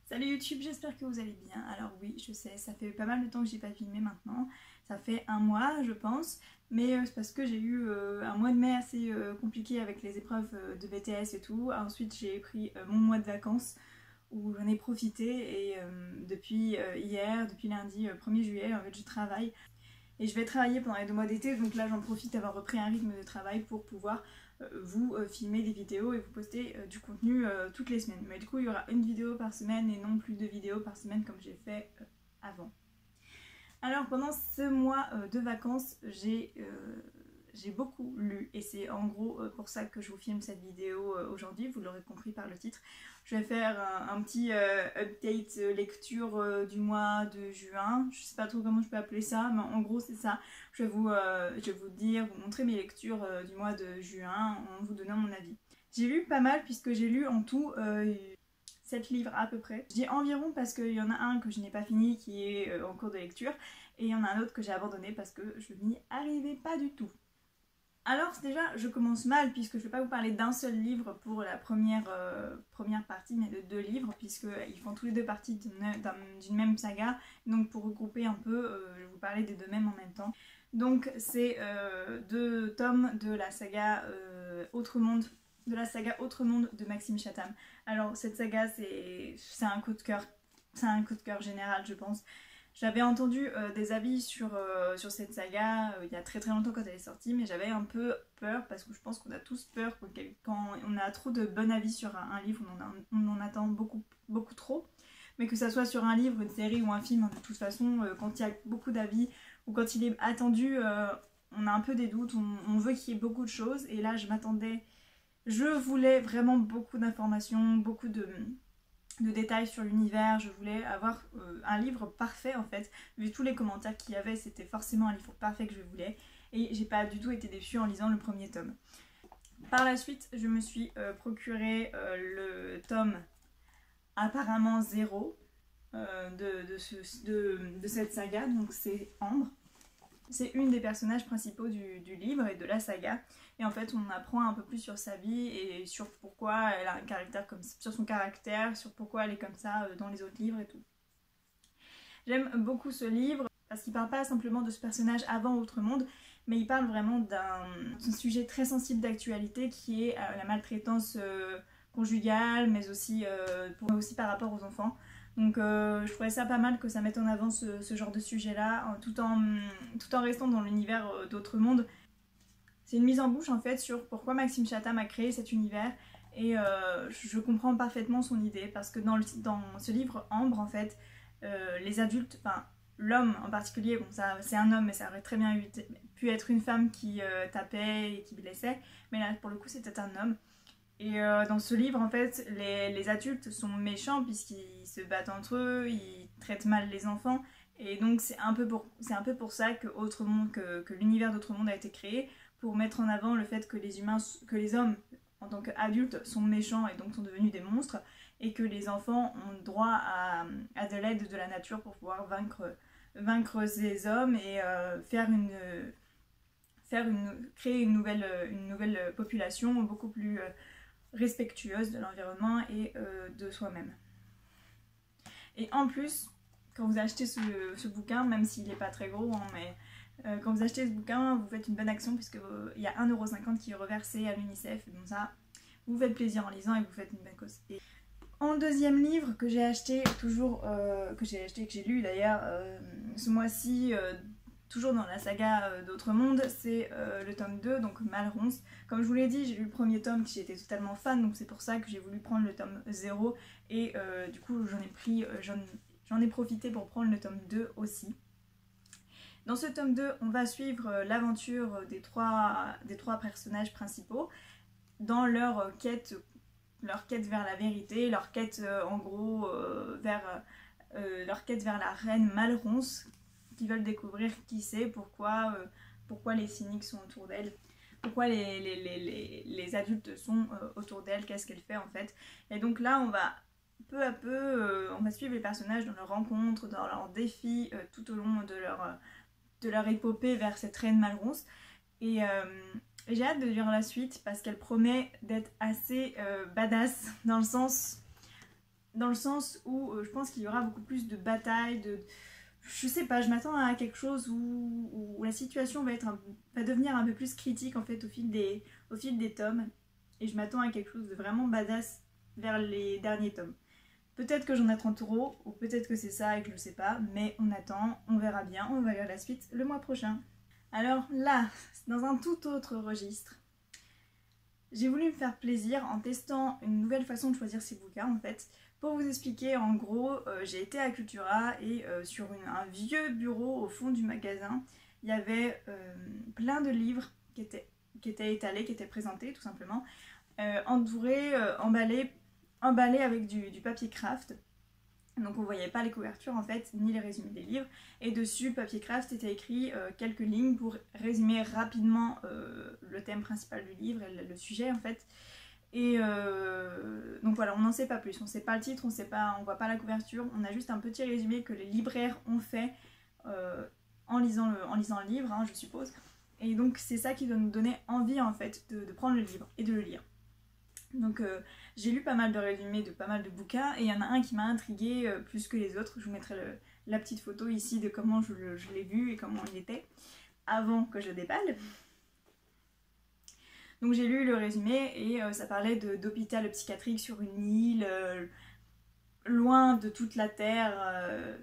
Salut YouTube, j'espère que vous allez bien. Alors oui, je sais, ça fait pas mal de temps que j'ai pas filmé maintenant. Ça fait un mois, je pense. Mais c'est parce que j'ai eu un mois de mai assez compliqué avec les épreuves de BTS et tout. Ensuite, j'ai pris mon mois de vacances où j'en ai profité. Et depuis hier, depuis lundi 1er juillet, en fait, je travaille. Et je vais travailler pendant les 2 mois d'été, donc là j'en profite d'avoir repris un rythme de travail pour pouvoir vous filmer des vidéos et vous poster du contenu toutes les semaines. Mais du coup il y aura une vidéo par semaine et non plus 2 vidéos par semaine comme j'ai fait avant. Alors pendant ce mois de vacances, j'ai beaucoup lu et c'est en gros pour ça que je vous filme cette vidéo aujourd'hui, vous l'aurez compris par le titre. Je vais faire un petit update lecture du mois de juin, je sais pas trop comment je peux appeler ça, mais en gros c'est ça. Je vais vous montrer mes lectures du mois de juin en vous donnant mon avis. J'ai lu pas mal puisque j'ai lu en tout 7 livres à peu près. Je dis environ parce qu'il y en a un que je n'ai pas fini qui est en cours de lecture et il y en a un autre que j'ai abandonné parce que je n'y arrivais pas du tout. Alors déjà je commence mal puisque je ne vais pas vous parler d'un seul livre pour la première partie mais de 2 livres puisqu'ils font tous les 2 parties d'une même saga. Donc pour regrouper un peu, je vais vous parler des 2 mêmes en même temps. Donc c'est 2 tomes de la saga Autre Monde. De la saga Autre Monde de Maxime Chatham. Alors cette saga c'est un coup de cœur, c'est un coup de cœur général je pense. J'avais entendu des avis sur cette saga il y a très longtemps quand elle est sortie, mais j'avais un peu peur parce que je pense qu'on a tous peur quand on a trop de bons avis sur un livre, on en attend beaucoup trop. Mais que ça soit sur un livre, une série ou un film, de toute façon, quand il y a beaucoup d'avis ou quand il est attendu, on a un peu des doutes, on veut qu'il y ait beaucoup de choses. Et là, je voulais vraiment beaucoup d'informations, beaucoup de détails sur l'univers, je voulais avoir un livre parfait en fait. Vu tous les commentaires qu'il y avait, c'était forcément un livre parfait que je voulais. Et j'ai pas du tout été déçue en lisant le premier tome. Par la suite, je me suis procuré le tome apparemment 0 de cette saga, donc c'est Ambre. C'est une des personnages principaux du livre et de la saga. Et en fait, on apprend un peu plus sur sa vie et sur pourquoi elle a un caractère comme ça, sur son caractère, sur pourquoi elle est comme ça dans les autres livres et tout. J'aime beaucoup ce livre parce qu'il parle pas simplement de ce personnage avant Autre Monde, mais il parle vraiment d'un sujet très sensible d'actualité qui est la maltraitance conjugale, mais aussi par rapport aux enfants. Donc je trouvais ça pas mal que ça mette en avant ce genre de sujet là, tout en restant dans l'univers d'Autre Monde. C'est une mise en bouche en fait sur pourquoi Maxime Chatham a créé cet univers et je comprends parfaitement son idée parce que dans ce livre Ambre en fait, les adultes, enfin l'homme en particulier, bon ça c'est un homme mais ça aurait très bien pu être une femme qui tapait et qui blessait, mais là pour le coup c'était un homme. Et dans ce livre, en fait, les adultes sont méchants puisqu'ils se battent entre eux, ils traitent mal les enfants. Et donc c'est un peu pour ça que l'univers d'Autre Monde a été créé, pour mettre en avant le fait que les hommes, en tant qu'adultes, sont méchants et donc sont devenus des monstres, et que les enfants ont droit à de l'aide de la nature pour pouvoir vaincre ces hommes et créer une nouvelle population beaucoup plus respectueuse de l'environnement et de soi-même. Et en plus, quand vous achetez ce bouquin, même s'il n'est pas très gros, hein, mais quand vous achetez ce bouquin, vous faites une bonne action puisque il y a 1,50 € qui est reversé à l'UNICEF, donc ça, vous faites plaisir en lisant et vous faites une bonne cause. Et en deuxième livre que j'ai acheté, que j'ai lu d'ailleurs ce mois-ci, toujours dans la saga d'Autre Monde, c'est le tome 2, donc Malronce. Comme je vous l'ai dit, j'ai lu le premier tome, j'étais totalement fan, donc c'est pour ça que j'ai voulu prendre le tome 0, et du coup j'en ai profité pour prendre le tome 2 aussi. Dans ce tome 2, on va suivre l'aventure des trois personnages principaux dans leur quête vers la vérité, leur quête en gros leur quête vers la reine Malronce, qui veulent découvrir qui c'est, pourquoi les cyniques sont autour d'elle, pourquoi les adultes sont autour d'elle, qu'est-ce qu'elle fait en fait. Et donc là on va peu à peu, on va suivre les personnages dans leurs rencontres, dans leurs défis, tout au long de leur épopée vers cette reine Malronce. Et j'ai hâte de lire la suite parce qu'elle promet d'être assez badass, dans le sens dans le sens où je pense qu'il y aura beaucoup plus de batailles, je sais pas, je m'attends à quelque chose où la situation va devenir un peu plus critique en fait au fil des tomes. Et je m'attends à quelque chose de vraiment badass vers les derniers tomes. Peut-être que j'en attends trop, ou peut-être que c'est ça et que je sais pas, mais on attend, on verra bien, on va lire la suite le mois prochain. Alors là, dans un tout autre registre, j'ai voulu me faire plaisir en testant une nouvelle façon de choisir ses bouquins en fait. Pour vous expliquer, en gros, j'ai été à Cultura et sur un vieux bureau au fond du magasin, il y avait plein de livres qui étaient étalés, qui étaient présentés tout simplement, entourés, emballés avec du papier craft. Donc on voyait pas les couvertures en fait, ni les résumés des livres. Et dessus, papier craft, était écrit quelques lignes pour résumer rapidement le thème principal du livre et le sujet en fait. Et donc voilà, on n'en sait pas plus, on sait pas le titre, on voit pas la couverture, on a juste un petit résumé que les libraires ont fait en lisant le livre, hein, je suppose. Et donc c'est ça qui doit nous donner envie en fait de prendre le livre et de le lire. Donc j'ai lu pas mal de résumés de pas mal de bouquins et il y en a un qui m'a intriguée plus que les autres. Je vous mettrai la petite photo ici de comment je l'ai vu et comment il était avant que je le déballe. Donc j'ai lu le résumé et ça parlait d'hôpital psychiatrique sur une île, loin de toute la terre,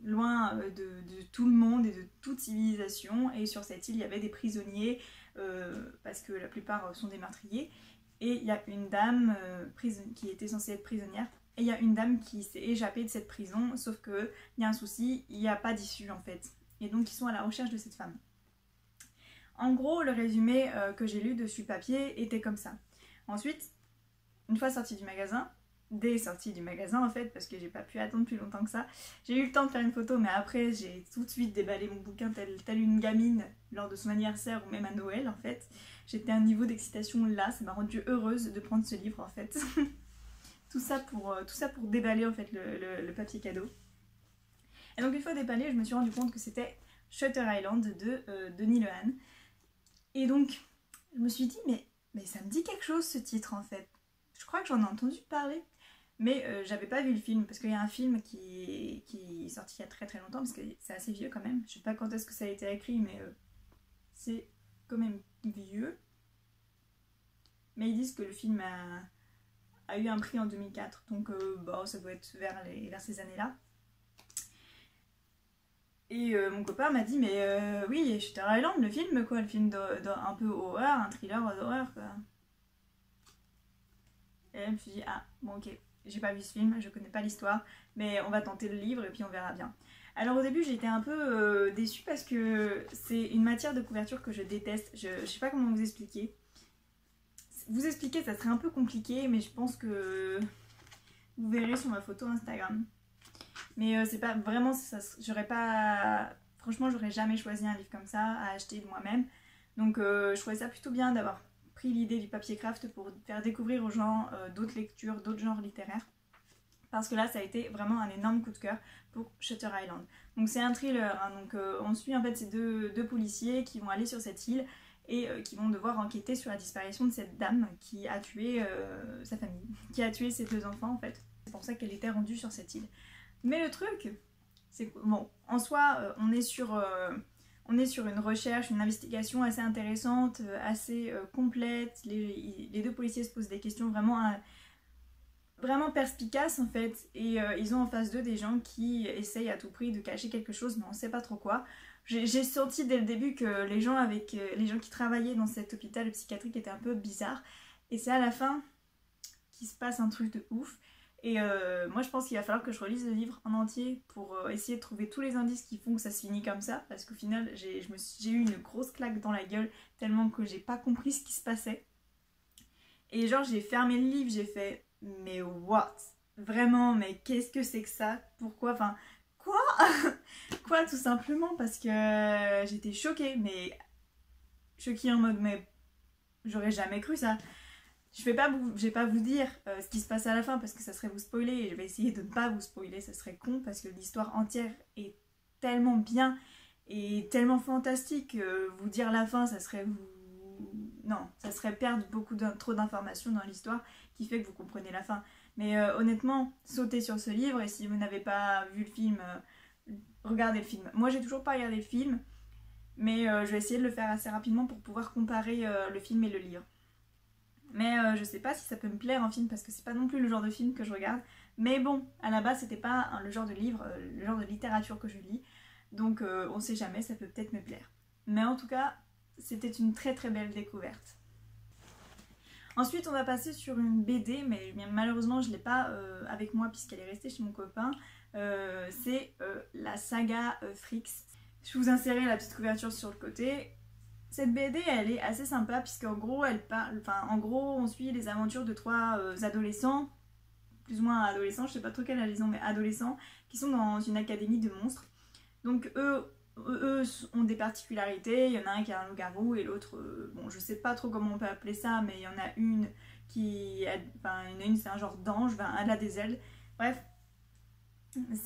loin de tout le monde et de toute civilisation. Et sur cette île il y avait des prisonniers, parce que la plupart sont des meurtriers. Et il y a une dame qui était censée être prisonnière. Et il y a une dame qui s'est échappée de cette prison, sauf qu'il y a un souci, il n'y a pas d'issue en fait. Et donc ils sont à la recherche de cette femme. En gros, le résumé que j'ai lu dessus papier était comme ça. Ensuite, une fois sortie du magasin, dès sortie du magasin en fait, parce que j'ai pas pu attendre plus longtemps que ça, j'ai eu le temps de faire une photo, mais après j'ai tout de suite déballé mon bouquin telle une gamine lors de son anniversaire ou même à Noël en fait. J'étais à un niveau d'excitation là, ça m'a rendue heureuse de prendre ce livre en fait. tout ça pour déballer en fait le papier cadeau. Et donc une fois déballé, je me suis rendu compte que c'était Shutter Island de Denis Lehane. Et donc, je me suis dit, mais ça me dit quelque chose ce titre en fait. Je crois que j'en ai entendu parler, mais j'avais pas vu le film, parce qu'il y a un film qui est sorti il y a très très longtemps, parce que c'est assez vieux quand même. Je sais pas quand est-ce que ça a été écrit, mais c'est quand même vieux. Mais ils disent que le film a eu un prix en 2004, donc bon, ça doit être vers ces années-là. Et mon copain m'a dit, mais oui, Shutter Island, le film quoi, le film un peu horreur, un thriller d'horreur quoi. Et je me suis dit, ah bon ok, j'ai pas vu ce film, je connais pas l'histoire, mais on va tenter le livre et puis on verra bien. Alors au début j'ai été un peu déçue parce que c'est une matière de couverture que je déteste, je sais pas comment vous expliquer. Vous expliquer ça serait un peu compliqué, mais je pense que vous verrez sur ma photo Instagram. Mais c'est pas vraiment, j'aurais pas, franchement j'aurais jamais choisi un livre comme ça à acheter de moi-même. Donc je trouvais ça plutôt bien d'avoir pris l'idée du papier craft pour faire découvrir aux gens d'autres lectures, d'autres genres littéraires. Parce que là ça a été vraiment un énorme coup de cœur pour Shutter Island. Donc c'est un thriller, hein, donc on suit en fait ces deux policiers qui vont aller sur cette île et qui vont devoir enquêter sur la disparition de cette dame qui a tué sa famille, qui a tué ses deux enfants en fait. C'est pour ça qu'elle était rendue sur cette île. Mais le truc, c'est que, bon, en soi, on est sur une recherche, une investigation assez intéressante, assez complète. Les deux policiers se posent des questions vraiment perspicaces en fait. Et ils ont en face d'eux des gens qui essayent à tout prix de cacher quelque chose, mais on ne sait pas trop quoi. J'ai senti dès le début que les gens qui travaillaient dans cet hôpital psychiatrique étaient un peu bizarres. Et c'est à la fin qu'il se passe un truc de ouf. Et moi je pense qu'il va falloir que je relise le livre en entier pour essayer de trouver tous les indices qui font que ça se finit comme ça, parce qu'au final j'ai eu une grosse claque dans la gueule tellement que j'ai pas compris ce qui se passait. Et genre j'ai fermé le livre, j'ai fait mais what? Vraiment, mais qu'est-ce que c'est que ça? Pourquoi? Enfin, quoi? Quoi tout simplement, parce que j'étais choquée, mais choquée en mode mais j'aurais jamais cru ça. Je vais pas vous dire ce qui se passe à la fin parce que ça serait vous spoiler, et je vais essayer de ne pas vous spoiler, ça serait con parce que l'histoire entière est tellement bien et tellement fantastique que vous dire la fin ça serait non, ça serait perdre trop d'informations dans l'histoire qui fait que vous comprenez la fin. Mais honnêtement, sautez sur ce livre et si vous n'avez pas vu le film, regardez le film. Moi j'ai toujours pas regardé le film, mais je vais essayer de le faire assez rapidement pour pouvoir comparer le film et le livre. Mais je sais pas si ça peut me plaire en film parce que c'est pas non plus le genre de film que je regarde. Mais bon, à la base c'était pas le genre de livre, le genre de littérature que je lis. Donc on sait jamais, ça peut peut-être me plaire. Mais en tout cas, c'était une très très belle découverte. Ensuite on va passer sur une BD, mais malheureusement je l'ai pas avec moi puisqu'elle est restée chez mon copain. C'est la saga Frix. Je vais vous insérer la petite couverture sur le côté. Cette BD elle est assez sympa puisqu'en gros elle parle, en gros on suit les aventures de trois adolescents, plus ou moins adolescents, je sais pas trop quel âge ils ont, mais adolescents, qui sont dans une académie de monstres. Donc eux ont des particularités, il y en a un qui a un loup-garou et l'autre, bon je sais pas trop comment on peut appeler ça, mais il y en a une qui, c'est un genre d'ange, elle a des ailes, bref.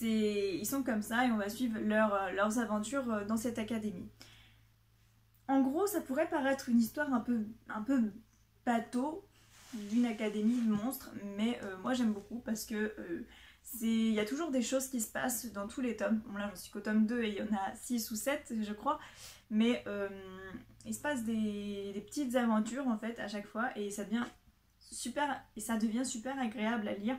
Ils sont comme ça et on va suivre leurs aventures dans cette académie. En gros, ça pourrait paraître une histoire un peu bateau d'une académie de monstres, mais moi j'aime beaucoup parce que il y a toujours des choses qui se passent dans tous les tomes. Bon là j'en suis qu'au tome 2 et il y en a 6 ou 7 je crois, mais il se passe des petites aventures en fait à chaque fois et ça devient super agréable à lire.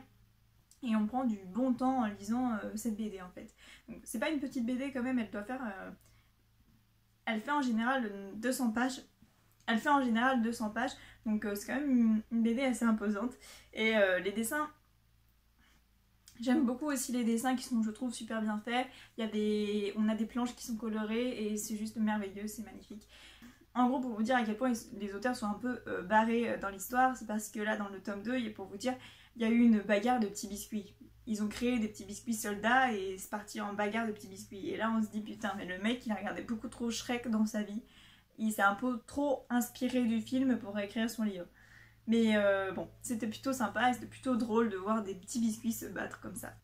Et on prend du bon temps en lisant cette BD en fait. Donc c'est pas une petite BD quand même, elle doit faire... Elle fait en général 200 pages. Donc c'est quand même une BD assez imposante. Et les dessins, j'aime beaucoup aussi les dessins qui sont, je trouve, super bien faits. On a des planches qui sont colorées et c'est juste merveilleux, c'est magnifique. En gros, pour vous dire à quel point les auteurs sont un peu barrés dans l'histoire, c'est parce que là, dans le tome 2, pour vous dire, il y a eu une bagarre de petits biscuits. Ils ont créé des petits biscuits soldats et c'est parti en bagarre de petits biscuits. Et là, on se dit, putain, mais le mec, il a regardé beaucoup trop Shrek dans sa vie. Il s'est un peu trop inspiré du film pour écrire son livre. Mais bon, c'était plutôt sympa et c'était plutôt drôle de voir des petits biscuits se battre comme ça.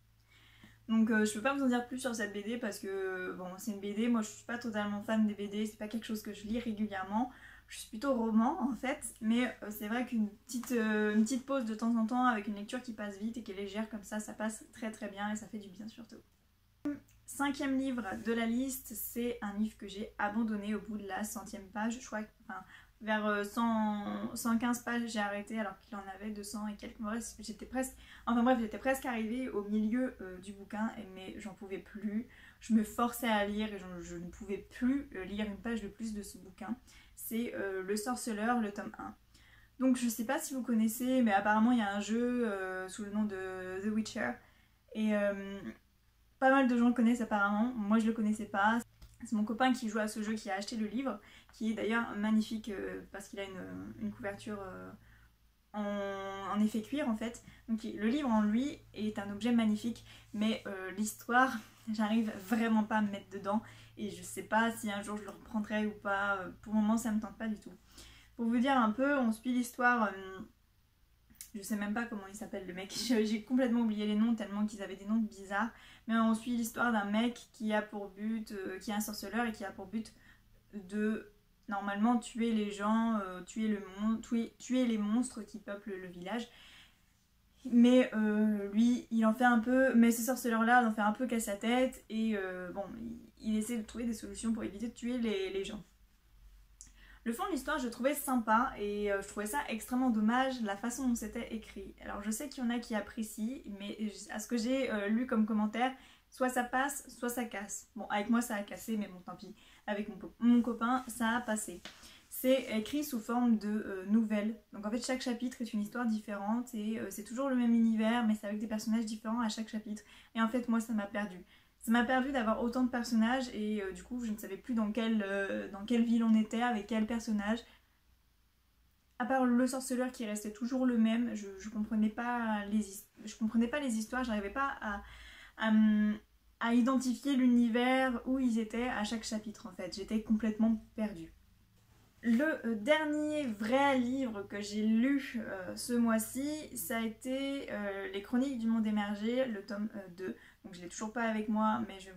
Donc je peux pas vous en dire plus sur cette BD parce que bon c'est une BD, moi je suis pas totalement fan des BD, c'est pas quelque chose que je lis régulièrement, je suis plutôt roman en fait, mais c'est vrai qu'une petite pause de temps en temps avec une lecture qui passe vite et qui est légère comme ça passe très très bien et ça fait du bien surtout. 5e livre de la liste, c'est un livre que j'ai abandonné au bout de la 100e page, je crois, vers 115 pages j'ai arrêté alors qu'il en avait 200 et quelques. J'étais presque arrivée au milieu du bouquin mais j'en pouvais plus. Je me forçais à lire et je ne pouvais plus lire une page de plus de ce bouquin. C'est Le Sorceleur, le tome 1. Donc je sais pas si vous connaissez, mais apparemment il y a un jeu sous le nom de The Witcher. Et pas mal de gens le connaissent apparemment, moi je le connaissais pas. C'est mon copain qui joue à ce jeu qui a acheté le livre, qui est d'ailleurs magnifique parce qu'il a une couverture en effet cuir en fait. Donc le livre en lui est un objet magnifique, mais l'histoire, j'arrive vraiment pas à me mettre dedans et je sais pas si un jour je le reprendrai ou pas. Pour le moment ça me tente pas du tout. Pour vous dire un peu, on suit l'histoire... je sais même pas comment il s'appelle le mec, j'ai complètement oublié les noms tellement qu'ils avaient des noms bizarres. Mais on suit l'histoire d'un mec qui a pour but, qui est un sorceleur et qui a pour but de normalement tuer les gens, tuer les monstres qui peuplent le village. Mais lui, il en fait un peu, mais ce sorceleur-là, il en fait un peu qu'à sa tête et bon, il essaie de trouver des solutions pour éviter de tuer les gens. Le fond de l'histoire, je trouvais sympa et je trouvais ça extrêmement dommage la façon dont c'était écrit. Alors je sais qu'il y en a qui apprécient, mais à ce que j'ai lu comme commentaire, soit ça passe, soit ça casse. Bon, avec moi ça a cassé, mais bon tant pis. Avec mon copain, ça a passé. C'est écrit sous forme de nouvelles. Donc en fait chaque chapitre est une histoire différente et c'est toujours le même univers, mais c'est avec des personnages différents à chaque chapitre. Et en fait moi ça m'a perdu. Ça m'a perdu d'avoir autant de personnages et du coup je ne savais plus dans quelle ville on était, avec quel personnage. À part le sorceleur qui restait toujours le même, je comprenais pas les histoires, j'arrivais pas à identifier l'univers où ils étaient à chaque chapitre en fait. J'étais complètement perdue. Le dernier vrai livre que j'ai lu ce mois-ci, ça a été Les Chroniques du Monde Émergé, le tome 2. Donc je l'ai toujours pas avec moi, mais je vais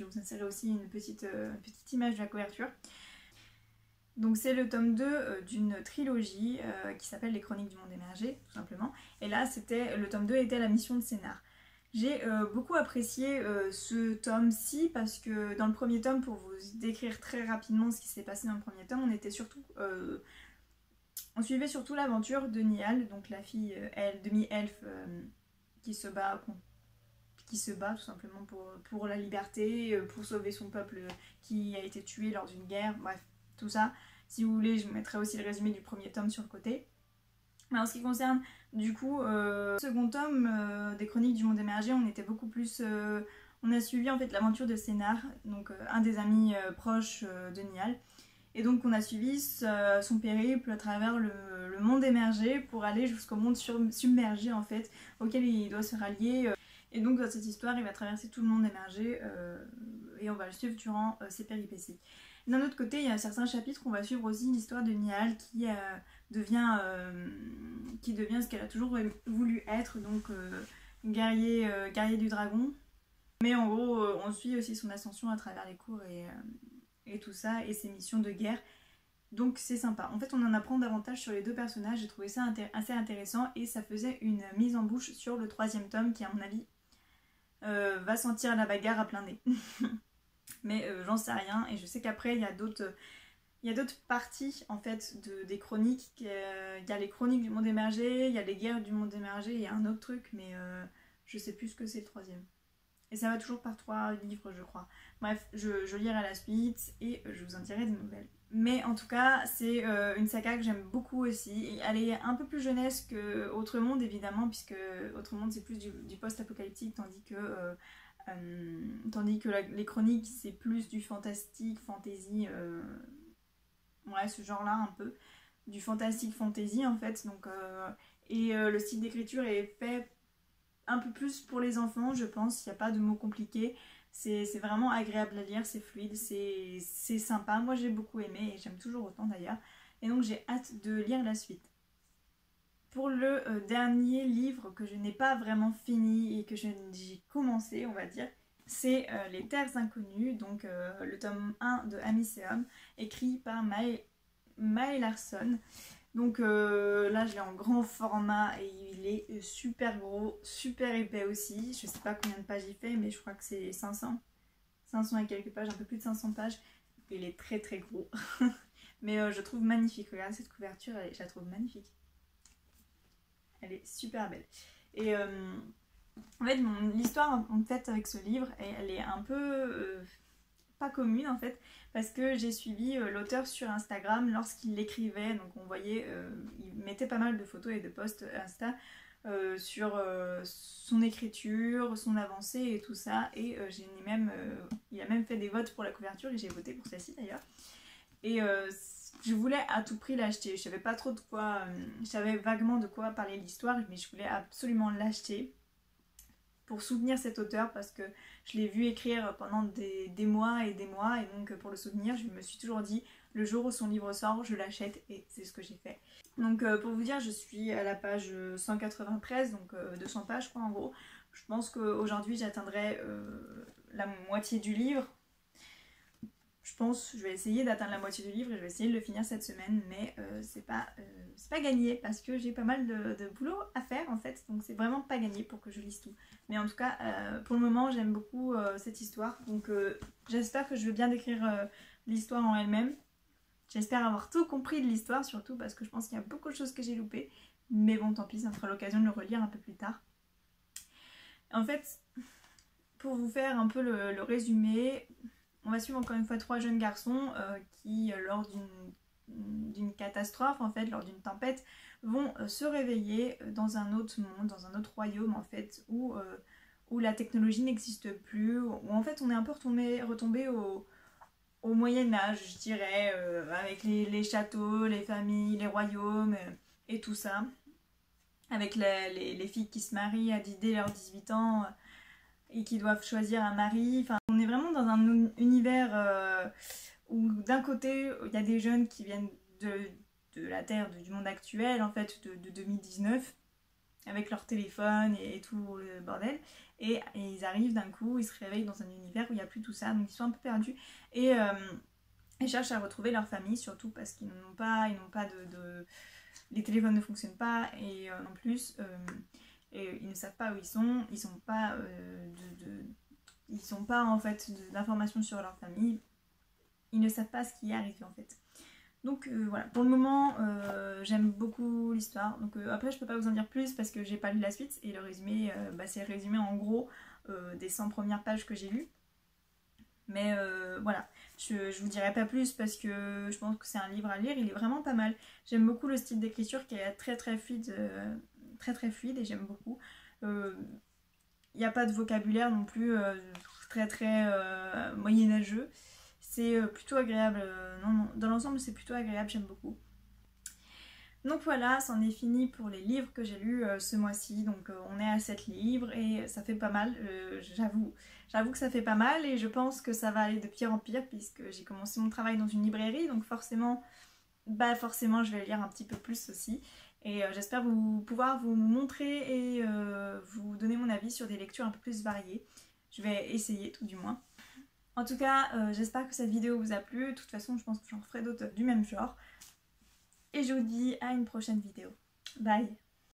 vous insérer aussi une petite image de la couverture. Donc c'est le tome 2 d'une trilogie qui s'appelle Les Chroniques du Monde Émergé, tout simplement. Et là, le tome 2 était la mission de Sénart. J'ai beaucoup apprécié ce tome-ci parce que dans le premier tome, pour vous décrire très rapidement ce qui s'est passé dans le premier tome, on suivait surtout l'aventure de Niall, donc la fille demi-elfe qui se bat tout simplement pour la liberté, pour sauver son peuple qui a été tué lors d'une guerre, bref, tout ça. Si vous voulez, je vous mettrai aussi le résumé du premier tome sur le côté. Mais en ce qui concerne du coup le second tome des Chroniques du Monde Émergé, on était beaucoup plus... on a suivi en fait l'aventure de Sénart, donc un des amis proches de Niall. Et donc on a suivi son périple à travers le monde émergé pour aller jusqu'au monde submergé en fait, auquel il doit se rallier. Et donc dans cette histoire, il va traverser tout le monde émergé et on va le suivre durant ses péripéties. D'un autre côté, il y a certains chapitres où on va suivre aussi l'histoire de Niall qui devient ce qu'elle a toujours voulu être, donc guerrier du dragon. Mais en gros, on suit aussi son ascension à travers les cours et tout ça, et ses missions de guerre. Donc c'est sympa. En fait, on en apprend davantage sur les deux personnages, j'ai trouvé ça assez intéressant, et ça faisait une mise en bouche sur le troisième tome qui, à mon avis, va sentir la bagarre à plein nez. Mais j'en sais rien, et je sais qu'après il y a d'autres parties en fait des chroniques. Il y a les chroniques du monde émergé, il y a les guerres du monde émergé, il y a un autre truc, mais je sais plus ce que c'est le troisième. Et ça va toujours par 3 livres, je crois. Bref, je lirai la suite et je vous en dirai des nouvelles. Mais en tout cas, c'est une saga que j'aime beaucoup aussi. Elle est un peu plus jeunesse que Autre Monde, évidemment, puisque Autre Monde c'est plus du post-apocalyptique, tandis que les chroniques c'est plus du fantastique, fantasy, ouais, ce genre-là un peu. Du fantastique fantasy en fait. Donc, le style d'écriture est fait un peu plus pour les enfants, je pense. Il n'y a pas de mots compliqués. C'est vraiment agréable à lire, c'est fluide, c'est sympa. Moi j'ai beaucoup aimé et j'aime toujours autant d'ailleurs. Et donc j'ai hâte de lire la suite. Pour le dernier livre que je n'ai pas vraiment fini et que j'ai commencé, on va dire, c'est Les Terres Inconnues, donc le tome 1 de Amiceum, écrit par Mae Larson. Donc là je l'ai en grand format et il est super gros, super épais aussi. Je sais pas combien de pages il fait, mais je crois que c'est 500 et quelques pages, un peu plus de 500 pages. Il est très très gros. Mais je trouve magnifique, regardez cette couverture, je la trouve magnifique. Elle est super belle. Et en fait l'histoire en fait avec ce livre, elle est un peu... pas commune en fait, parce que j'ai suivi l'auteur sur Instagram lorsqu'il l'écrivait, donc on voyait, il mettait pas mal de photos et de posts Insta sur son écriture, son avancée et tout ça, et il a même fait des votes pour la couverture et j'ai voté pour celle-ci d'ailleurs. Et je voulais à tout prix l'acheter, je savais pas trop de quoi, je savais vaguement de quoi parlait l'histoire, mais je voulais absolument l'acheter pour soutenir cet auteur parce que je l'ai vu écrire pendant des mois et donc pour le soutenir je me suis toujours dit le jour où son livre sort je l'achète, et c'est ce que j'ai fait. Donc pour vous dire, je suis à la page 193, donc 200 pages je crois en gros. Je pense qu'aujourd'hui j'atteindrai la moitié du livre. Je vais essayer d'atteindre la moitié du livre et je vais essayer de le finir cette semaine, mais c'est pas gagné parce que j'ai pas mal de boulot à faire en fait, donc c'est vraiment pas gagné pour que je lise tout. Mais en tout cas, pour le moment, j'aime beaucoup cette histoire, donc j'espère que je vais bien décrire l'histoire en elle-même. J'espère avoir tout compris de l'histoire, surtout parce que je pense qu'il y a beaucoup de choses que j'ai loupées, mais bon, tant pis, ça me fera l'occasion de le relire un peu plus tard. En fait, pour vous faire un peu le résumé, on va suivre encore une fois 3 jeunes garçons qui, lors d'une catastrophe, en fait, lors d'une tempête, vont se réveiller dans un autre monde, dans un autre royaume, en fait, où la technologie n'existe plus, où en fait on est un peu retombé au Moyen-Âge, je dirais, avec les châteaux, les familles, les royaumes et tout ça, avec les filles qui se marient dès leurs 18 ans et qui doivent choisir un mari. Enfin, on est vraiment dans un univers où d'un côté il y a des jeunes qui viennent de la Terre, du monde actuel en fait, de 2019, avec leur téléphone et tout le bordel, et ils arrivent d'un coup, ils se réveillent dans un univers où il n'y a plus tout ça, donc ils sont un peu perdus, et et cherchent à retrouver leur famille, surtout parce qu'ils n'ont pas, les téléphones ne fonctionnent pas, et en plus et ils ne savent pas où ils sont pas ils n'ont pas en fait d'informations sur leur famille, ils ne savent pas ce qui est arrivé en fait. Donc voilà, pour le moment j'aime beaucoup l'histoire, donc après je peux pas vous en dire plus parce que j'ai pas lu la suite, et le résumé c'est le résumé en gros des 100 premières pages que j'ai lues. Mais voilà, je vous dirai pas plus parce que je pense que c'est un livre à lire, il est vraiment pas mal. J'aime beaucoup le style d'écriture qui est très fluide, très fluide, et j'aime beaucoup. Il n'y a pas de vocabulaire non plus très moyenâgeux. C'est plutôt agréable, non, dans l'ensemble c'est plutôt agréable, j'aime beaucoup. Donc voilà, c'en est fini pour les livres que j'ai lus ce mois-ci. Donc on est à 7 livres et ça fait pas mal, j'avoue que ça fait pas mal, et je pense que ça va aller de pire en pire puisque j'ai commencé mon travail dans une librairie, donc forcément je vais lire un petit peu plus aussi. Et j'espère pouvoir vous montrer et vous donner mon avis sur des lectures un peu plus variées. Je vais essayer tout du moins. En tout cas, j'espère que cette vidéo vous a plu. De toute façon, je pense que j'en ferai d'autres du même genre. Et je vous dis à une prochaine vidéo. Bye!